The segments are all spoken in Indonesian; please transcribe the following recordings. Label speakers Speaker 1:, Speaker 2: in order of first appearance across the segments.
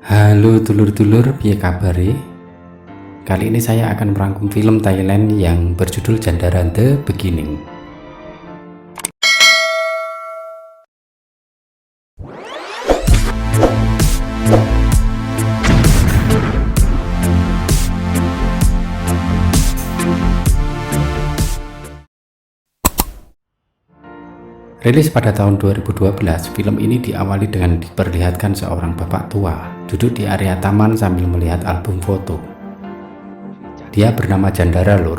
Speaker 1: Halo dulur-dulur, piye kabare? Kali ini saya akan merangkum film Thailand yang berjudul Jandara The Beginning. Rilis pada tahun 2012, film ini diawali dengan diperlihatkan seorang bapak tua duduk di area taman sambil melihat album foto. Dia bernama Jandara Lur.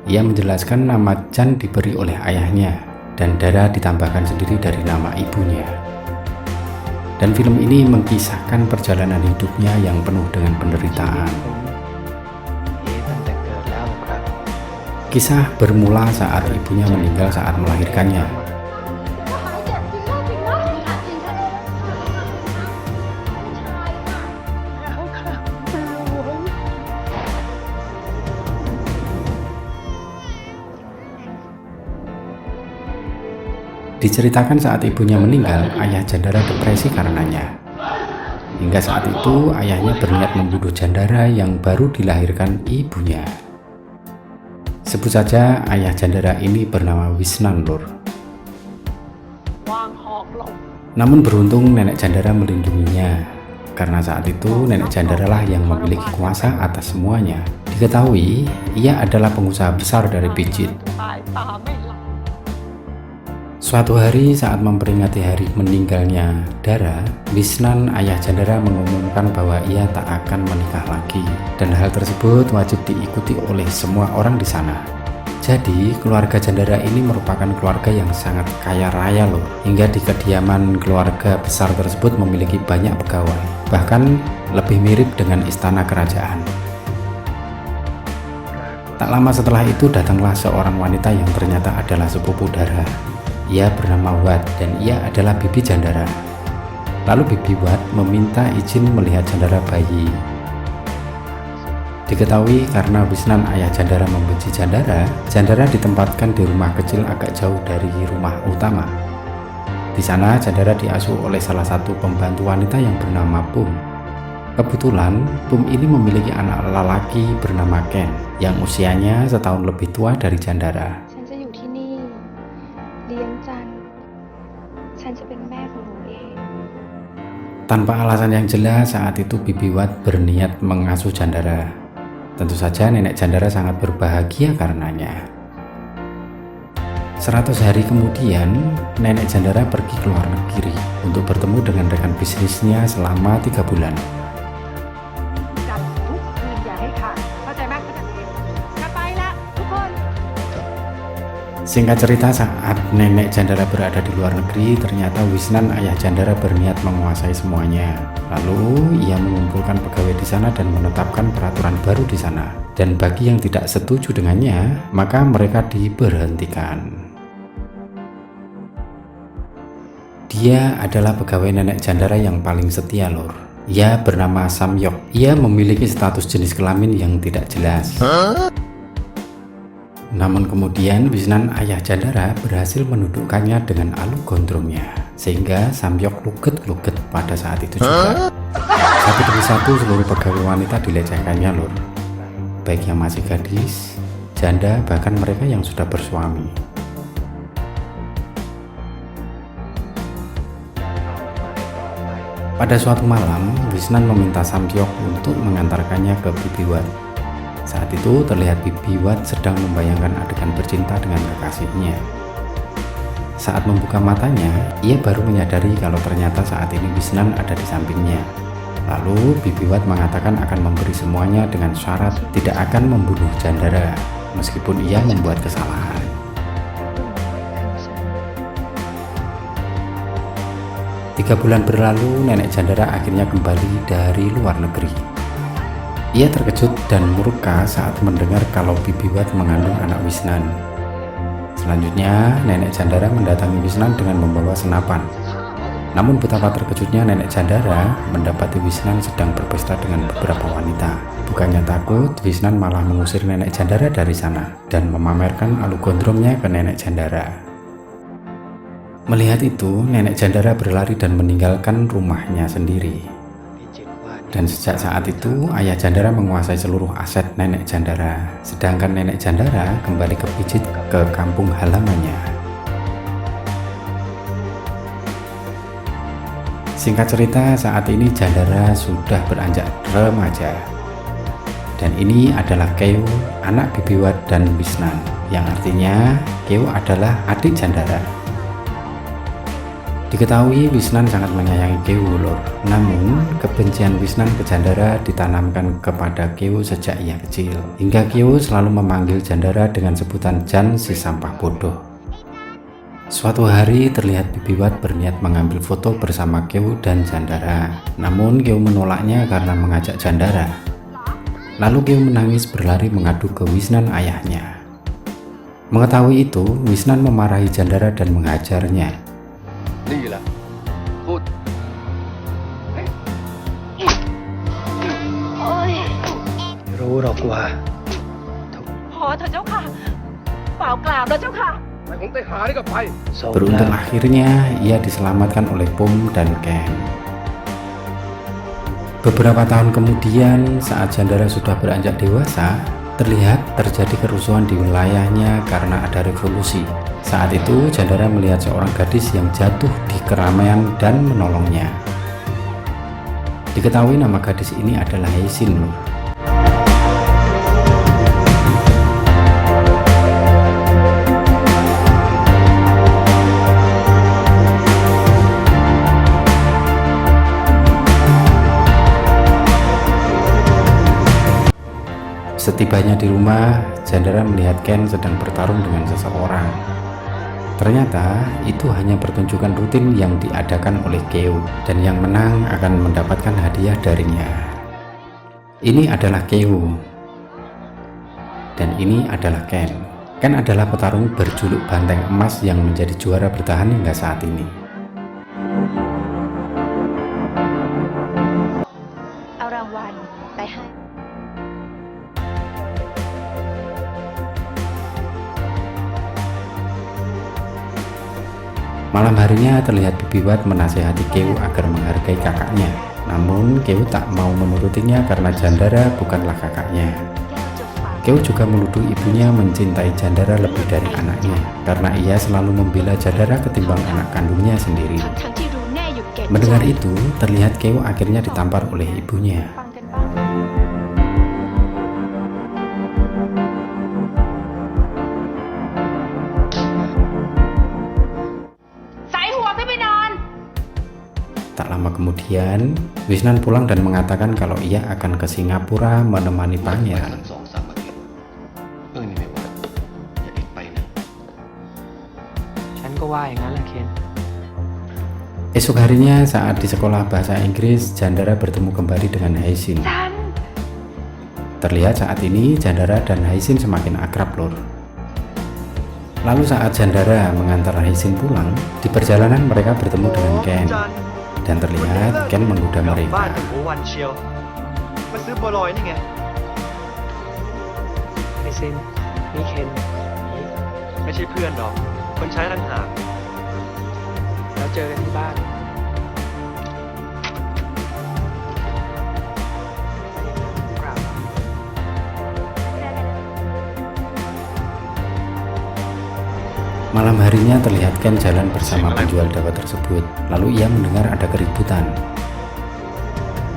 Speaker 1: Ia menjelaskan nama Jan diberi oleh ayahnya dan Dara ditambahkan sendiri dari nama ibunya. Dan film ini mengisahkan perjalanan hidupnya yang penuh dengan penderitaan. Kisah bermula saat ibunya meninggal saat melahirkannya. Diceritakan saat ibunya meninggal, ayah Jandara depresi karenanya. Hingga saat itu, ayahnya berniat membunuh Jandara yang baru dilahirkan ibunya. Sebut saja ayah Jandara ini bernama Wisnan Lur. Namun beruntung nenek Jandara melindunginya, karena saat itu nenek Jandara lah yang memiliki kuasa atas semuanya. Diketahui, ia adalah pengusaha besar dari pijit. Suatu hari saat memperingati hari meninggalnya Dara, Wisnan ayah Jandara mengumumkan bahwa ia tak akan menikah lagi, dan hal tersebut wajib diikuti oleh semua orang di sana. Jadi keluarga Jandara ini merupakan keluarga yang sangat kaya raya loh, hingga di kediaman keluarga besar tersebut memiliki banyak pegawai, bahkan lebih mirip dengan istana kerajaan. Tak lama setelah itu datanglah seorang wanita yang ternyata adalah sepupu Dara. Ia bernama Wat dan ia adalah bibi Jandara. Lalu bibi Wat meminta izin melihat Jandara bayi. Diketahui karena Wisnan ayah Jandara membenci Jandara, Jandara ditempatkan di rumah kecil agak jauh dari rumah utama. Di sana Jandara diasuh oleh salah satu pembantu wanita yang bernama Pum. Kebetulan Pum ini memiliki anak lelaki bernama Ken yang usianya setahun lebih tua dari Jandara. Tanpa alasan yang jelas, saat itu Bibi Wat berniat mengasuh Jandara. Tentu saja nenek Jandara sangat berbahagia karenanya. 100 hari kemudian, nenek Jandara pergi ke luar negeri untuk bertemu dengan rekan bisnisnya selama 3 bulan. Singkat cerita, saat nenek Jandara berada di luar negeri, ternyata Wisnan ayah Jandara berniat menguasai semuanya. Lalu ia mengumpulkan pegawai di sana dan menetapkan peraturan baru di sana. Dan bagi yang tidak setuju dengannya, maka mereka diberhentikan. Dia adalah pegawai nenek Jandara yang paling setia lor. Ia bernama Samyok. Ia memiliki status jenis kelamin yang tidak jelas. Namun kemudian Wisnan ayah Jandara berhasil menundukkannya dengan alu gondrongnya, sehingga Samyok luget-luget pada saat itu juga. Satu demi satu seluruh pegawai wanita dilecehkannya lor, baik yang masih gadis, janda, bahkan mereka yang sudah bersuami. Pada suatu malam, Wisnan meminta Samyok untuk mengantarkannya ke Bibi Wat. Saat itu terlihat Bibi Wat sedang membayangkan adegan bercinta dengan kekasihnya. Saat membuka matanya, ia baru menyadari kalau ternyata saat ini Wisnan ada di sampingnya. Lalu Bibi Wat mengatakan akan memberi semuanya dengan syarat tidak akan membunuh Jandara, meskipun ia membuat kesalahan. Tiga bulan berlalu, nenek Jandara akhirnya kembali dari luar negeri. Ia terkejut dan murka saat mendengar kalau Bibi Wat mengandung anak Wisnan. Selanjutnya, nenek Jandara mendatangi Wisnan dengan membawa senapan. Namun betapa terkejutnya nenek Jandara mendapati Wisnan sedang berpesta dengan beberapa wanita. Bukannya takut, Wisnan malah mengusir nenek Jandara dari sana dan memamerkan alu gondrongnya ke nenek Jandara. Melihat itu, nenek Jandara berlari dan meninggalkan rumahnya sendiri. Dan sejak saat itu, ayah Jandara menguasai seluruh aset nenek Jandara, sedangkan nenek Jandara kembali ke Pijit ke kampung halamannya. Singkat cerita, saat ini Jandara sudah beranjak remaja. Dan ini adalah Keo, anak Bibiwat dan Wisnan, yang artinya Keo adalah adik Jandara. Diketahui Wisnan sangat menyayangi Keo lor. Namun kebencian Wisnan ke Jandara ditanamkan kepada Keo sejak ia kecil, hingga Keo selalu memanggil Jandara dengan sebutan Jan si sampah bodoh. Suatu hari terlihat Bibiwat berniat mengambil foto bersama Keo dan Jandara, namun Keo menolaknya karena mengajak Jandara. Lalu Keo menangis berlari mengadu ke Wisnan ayahnya. Mengetahui itu, Wisnan memarahi Jandara dan menghajarnya. Beruntung akhirnya ia diselamatkan oleh Pom dan Ken. Beberapa tahun kemudian, saat Jandara sudah beranjak dewasa, terlihat terjadi kerusuhan di wilayahnya karena ada revolusi. Saat itu Jandara melihat seorang gadis yang jatuh di keramaian dan menolongnya. Diketahui nama gadis ini adalah Heisin lor. Setibanya di rumah, Jandara melihat Ken sedang bertarung dengan seseorang. Ternyata itu hanya pertunjukan rutin yang diadakan oleh Keo, dan yang menang akan mendapatkan hadiah darinya. Ini adalah Keo, dan ini adalah Ken. Ken adalah petarung berjuluk Banteng Emas yang menjadi juara bertahan hingga saat ini. Malam harinya terlihat Bibiwat menasihati Keo agar menghargai kakaknya. Namun Keo tak mau menurutinya karena Jandara bukanlah kakaknya. Keo juga menuduh ibunya mencintai Jandara lebih dari anaknya, karena ia selalu membela Jandara ketimbang anak kandungnya sendiri. Mendengar itu, terlihat Keo akhirnya ditampar oleh ibunya. Tak lama kemudian, Wisnan pulang dan mengatakan kalau ia akan ke Singapura menemani pangeran. Esok harinya saat di sekolah bahasa Inggris, Jandara bertemu kembali dengan Heisin. Terlihat saat ini Jandara dan Heisin semakin akrab lor. Lalu saat Jandara mengantar Heisin pulang, di perjalanan mereka bertemu dengan Ken. Dan terlihat Ken menggoda mereka. Malam harinya terlihat Ken jalan bersama penjual dawa tersebut. Lalu ia mendengar ada keributan.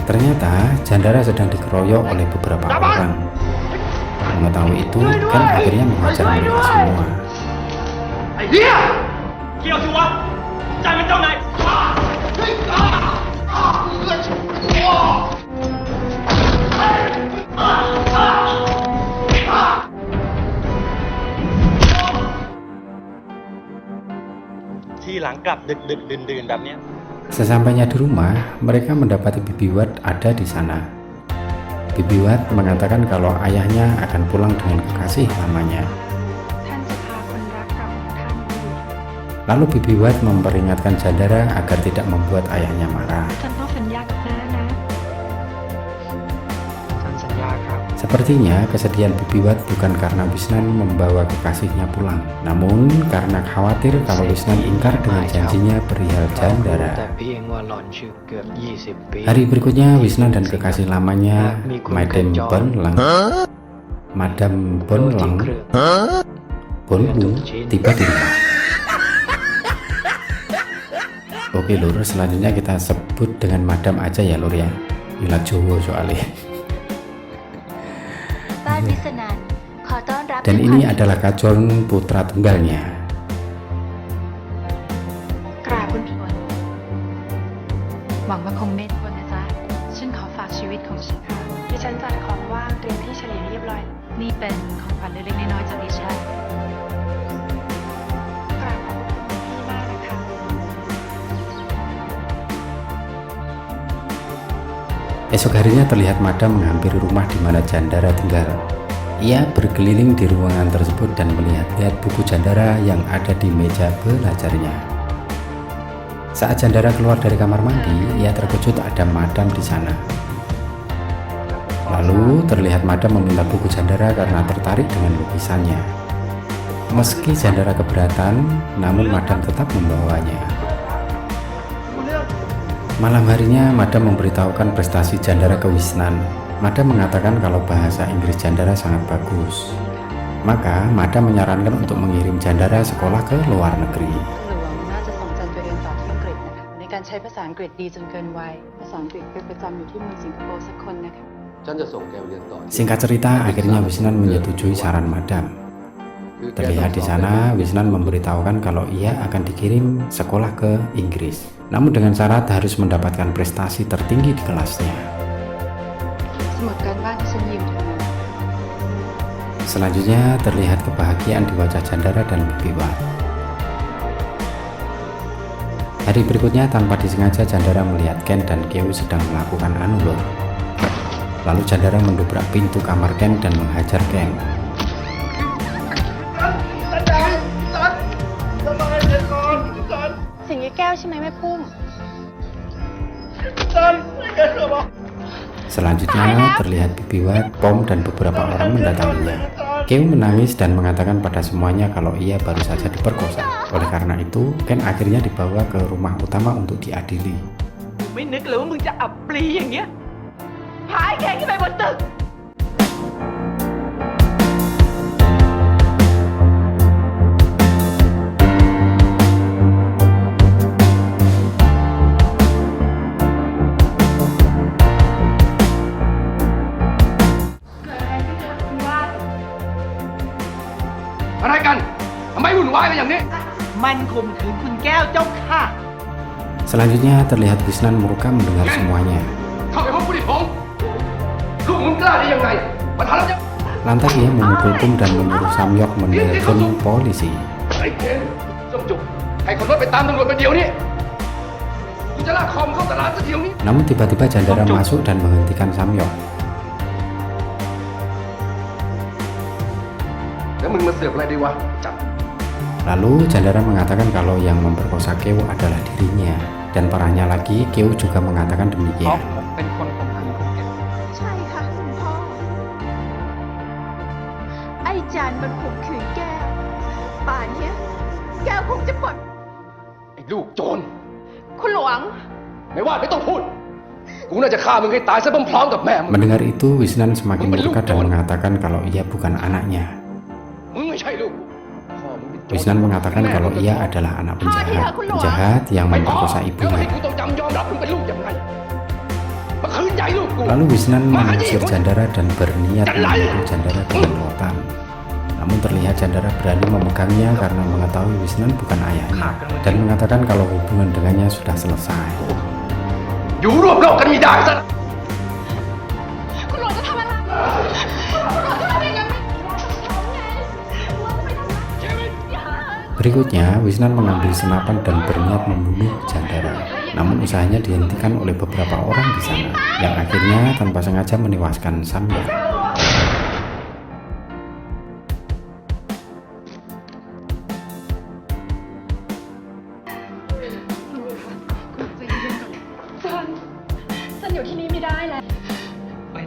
Speaker 1: Ternyata Jandara sedang dikeroyok oleh beberapa orang. Mengetahui itu, Ken akhirnya mengajar mereka semua. Sesampainya di rumah, mereka mendapati Bibiwat ada di sana. Bibiwat mengatakan kalau ayahnya akan pulang dengan kekasih lamanya. Lalu Bibiwat memperingatkan Jandara agar tidak membuat ayahnya marah. Sepertinya kesedihan Bibi Wat bukan karena Wisnan membawa kekasihnya pulang, namun karena khawatir kalau Wisnan ingkar dengan janjinya perihal Jandara. Hari berikutnya Wisnan dan kekasih lamanya Madam Bonlu tiba di rumah. Oke lur, selanjutnya kita sebut dengan Madam aja ya lur ya, ilah Jowo soalnya. Dan ini adalah Kajol putra tunggalnya.
Speaker 2: กราบคุณทวนหวังว่าคงเมตตานะจ๊ะฉันขอฝากชีวิตของฉันค่ะดิฉันจัดของว่างเตรียมที่เฉลี่ยเรียบร้อยนี่เป็นของขวัญเล็กๆน้อยๆจากดิฉันกราบขอบคุณพี่มากนะคะ
Speaker 1: Esok harinya terlihat Madam menghampiri rumah di mana Jandara tinggal. Ia berkeliling di ruangan tersebut dan melihat-lihat buku Jandara yang ada di meja belajarnya. Saat Jandara keluar dari kamar mandi, ia terkejut ada Madam di sana. Lalu terlihat Madam meminta buku Jandara karena tertarik dengan lukisannya. Meski Jandara keberatan, namun Madam tetap membawanya. Malam harinya, Madam memberitahukan prestasi Jandara ke Wisnan. Madam mengatakan kalau bahasa Inggris Jandara sangat bagus. Maka Madam menyarankan untuk mengirim Jandara sekolah ke luar negeri.
Speaker 2: น่าจะส่งจันไปเรียนต่อที่อังกฤษนะคะในการใช้ภาษาอังกฤษดีจนเกินวัยภาษาอังกฤษเป็นประจำอยู่ที่เมืองสิงคโปร์สักคนนะคะ
Speaker 1: Singkat cerita, akhirnya Wisnan menyetujui saran Madam. Terlihat di sana, Wisnan memberitahukan kalau ia akan dikirim sekolah ke Inggris. Namun dengan syarat harus mendapatkan prestasi tertinggi di kelasnya.
Speaker 2: สมุดการบ้านที่ฉันยืมเธอมา
Speaker 1: Selanjutnya terlihat kebahagiaan di wajah Jandara dan Bibi Wat. Hari berikutnya tanpa disengaja Jandara melihat Ken dan Keo sedang melakukan anulur. Lalu Jandara mendobrak pintu kamar Ken dan menghajar Ken.
Speaker 2: สิ่งนี้แก้วใช่ไหมแม่พุ่ม
Speaker 1: Selanjutnya terlihat Bibi Wat, Pom dan beberapa orang mendatanginya. Keo menangis dan mengatakan pada semuanya kalau ia baru saja diperkosa. Oleh karena itu, Ken akhirnya dibawa ke rumah utama untuk diadili.
Speaker 3: ไม่นึกเลยว่ามึงจะอับปรีอย่างเงี้ยหายแกขึ้นไปบนตึก
Speaker 4: อะไรกัน ทำไมวุ่นวายกันอย่างนี้
Speaker 3: มันข่มขืนคุณแก้วเจ้าค่ะ
Speaker 1: Selanjutnya terlihat Wisnan Muruka mendengar semuanya.
Speaker 4: เข้าไปพบผู้ที่ผมลูกมึงกล้าได้ยังไงมาทำแล้วจะ
Speaker 1: Lantas ia memukul Pum dan menyuruh Samyok menelpon polisi.
Speaker 4: ไอ้เคนจงจุกให้คนรถไปตามตำรวจไปเดี๋ยวนี้กูจะลากคอมเข้าตลาดซะเดี๋ยวนี้
Speaker 1: Namun tiba-tiba Jandara masuk dan menghentikan Samyok.
Speaker 4: แล้วมึงมาเสือกอะไรดีวะจับ
Speaker 1: Lalu Jandara mengatakan kalau yang memperkosa Keo adalah dirinya. Dan parahnya lagi, Keo juga mengatakan
Speaker 3: เพราะ
Speaker 1: demikian.
Speaker 3: ผมเป็นคนข่มขืนคุณแก้ว
Speaker 5: ใช่ค่ะคุณพ่อ ไอ้จานมันข่มขืนแก้ว ป่านเนี้ยแก้วคงจะปลด
Speaker 4: ไอ้ลูกโจร
Speaker 5: คุณหลวง
Speaker 4: ไม่ว่าไม่ต้องพูด กูน่าจะฆ่ามึงให้ตายซะพร้อมๆกับแม่มึง
Speaker 1: Mendengar itu, Wisnan semakin murka dan mengatakan kalau ia bukan anaknya.
Speaker 4: มึงไม่ใช่ลูกพ่อมึงเป็นโจร
Speaker 1: Wisnan mengatakan kalau ia adalah anak penjahat yang
Speaker 4: ไม่พอ
Speaker 1: memperkosa
Speaker 4: แล้ว
Speaker 1: ibunya.
Speaker 4: ให้กูต้องจำยอมรับมึงเป็นลูกยังไงมาคืนใจลูกกู
Speaker 1: Lalu Wisnan mengusir Jandara dan berniat memukul Jandara dengan rotan. Namun terlihat Jandara berani memegangnya karena mengetahui Wisnan bukan ayahnya dan mengatakan kalau hubungan dengannya sudah selesai.
Speaker 4: อยู่ร่วมโลกกันไม่ได้ซะ
Speaker 5: คุณหลวงจะทำอะไรคุณหลวงจะทำยังไงหลวงจะไปทำอะไรอย่า
Speaker 1: Berikutnya, Wisnan mengambil senapan dan berniat membunuh Jandara. Namun usahanya dihentikan oleh beberapa orang di sana, yang akhirnya tanpa sengaja menewaskan Samyok.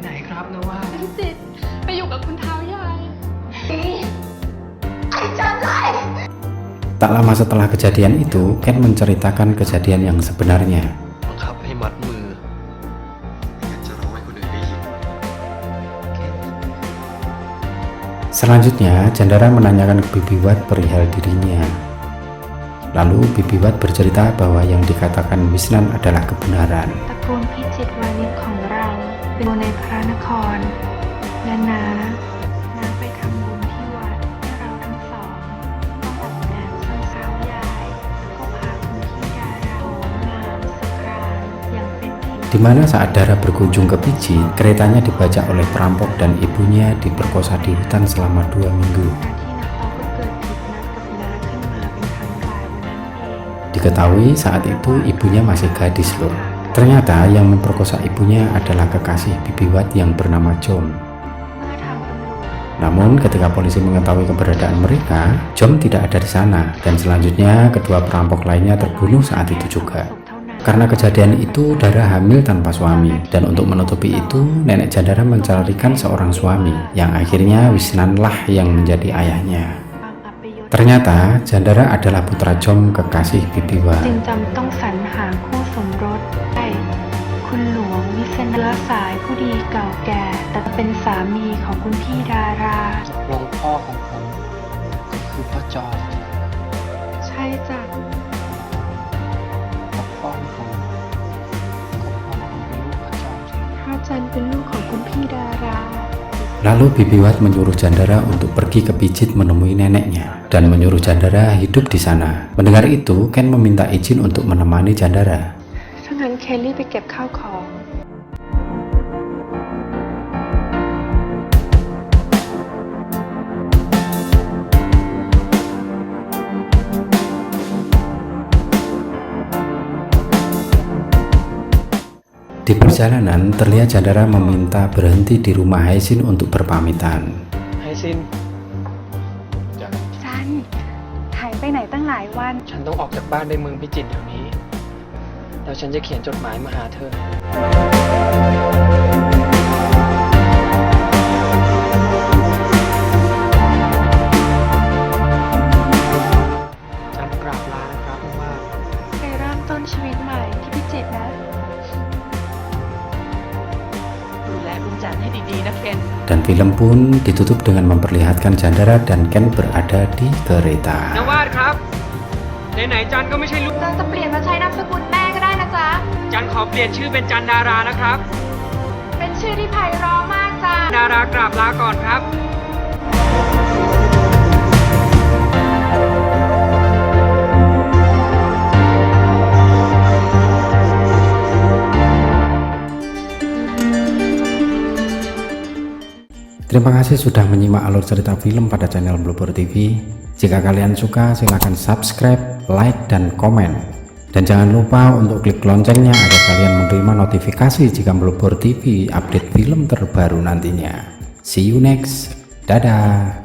Speaker 3: ไหนครับนะว่า
Speaker 2: พี่จิตรไปอยู่กับคุณเท้าใหญ่
Speaker 1: Tak lama setelah kejadian itu, Ken menceritakan kejadian yang sebenarnya.
Speaker 6: บังคับให้มัดมือจะร้องให้คนอื่นได้ยิน
Speaker 1: Selanjutnya, Chandra menanyakan ke Bibi Wat perihal dirinya. Lalu Bibi Wat bercerita bahwa yang dikatakan Wisnan adalah kebenaran.
Speaker 2: ตระกูลพิจิตรวานิชของเราเป็นในพระนครและน้าไปทำบุญที่วัดและเราทั้งสองต้องออกแดดซึ่งเช้ายายก็พาคุณพี่ดาราโหมงามสะพรานอย่างเป็นที่
Speaker 1: Di mana saat Dara berkunjung ke Pijit, keretanya dibajak oleh perampok dan ibunya diperkosa di hutan selama 2 minggu.
Speaker 2: ที่นักต่อก็เกิดผิดนัดกับน้าขึ้นมาเป็นครั้งแรกวันนั้นเอง
Speaker 1: Diketahui saat itu ibunya masih gadis loh. Ternyata yang memperkosa ibunya adalah kekasih Bibi Wat yang bernama Jom.
Speaker 2: เมื่อทางตำรวจ
Speaker 1: Namun ketika polisi mengetahui keberadaan mereka, Jom tidak ada di sana dan selanjutnya kedua perampok lainnya terbunuh saat itu juga.
Speaker 2: ศพเท่านั้น
Speaker 1: Karena kejadian itu Dara hamil tanpa suami dan untuk menutupi itu nenek Chandra mencarikan seorang suami yang akhirnya Wisnanlah yang menjadi ayahnya.
Speaker 2: บางอัปยศ
Speaker 1: Ternyata Chandra adalah putra Jom kekasih Bibi Wat.
Speaker 2: จึงจำต้องสรรหาคู่สมรสให้คุณหลวงวิษณุเชื้อสายผู้ดีเก่าแก่ แต่เป็นสามีของคุณพี่ดารา
Speaker 3: ลงพ่อของผมก็คือพ่อจอม
Speaker 2: ใช่จ้ะ
Speaker 3: พ่อของผมก็พ่อของเป็นลูกพ่อจอมสิ
Speaker 2: เพราะจันเป็นลูกของคุณพี่ดารา
Speaker 1: Lalu Bibi Wat menyuruh Chandra untuk pergi ke Pijit menemui neneknya dan menyuruh Chandra hidup di sana. Mendengar itu, Ken meminta izin untuk menemani Chandra.
Speaker 2: ถ้างั้นเคลลี่ไปเก็บข้าวของ
Speaker 1: Di perjalanan, terlihat Chandra meminta berhenti di rumah Haisin untuk berpamitan.
Speaker 3: ให้สิ้น
Speaker 2: จันหายไปไหนตั้งหลายวัน
Speaker 3: ฉันต้องออกจากบ้านไปเมืองพิจิตรเดี๋ยวนี้ แล้วฉันจะเขียนจดหมายมาหาเธอ ฉันกราบลานะครับว่า
Speaker 2: ไปเริ่มต้นชีวิตใหม่ที่พิจิตรนะ
Speaker 3: ดูแลคุณจันให้ดีๆนะเคน
Speaker 1: Dan film pun ditutup dengan memperlihatkan Chandra dan Ken berada di kereta.
Speaker 3: นวาดครับ ไหนๆจันก็ไม่ใช่ลูก
Speaker 2: จันจะเปลี่ยนมาใช้นามสกุลแม่ก็ได้นะจ๊ะ
Speaker 3: จันขอเปลี่ยนชื่อเป็นจันดารานะครับ
Speaker 2: เป็นชื่อที่ไพเราะมากจ้ะ
Speaker 3: ดารากราบลาก่อนครับ
Speaker 1: Terima kasih sudah menyimak alur cerita film pada channel Blubber TV. Jika kalian suka, silahkan subscribe, like, dan komen. Dan jangan lupa untuk klik loncengnya agar kalian menerima notifikasi jika Blubber TV update film terbaru nantinya. See you next. Dadah.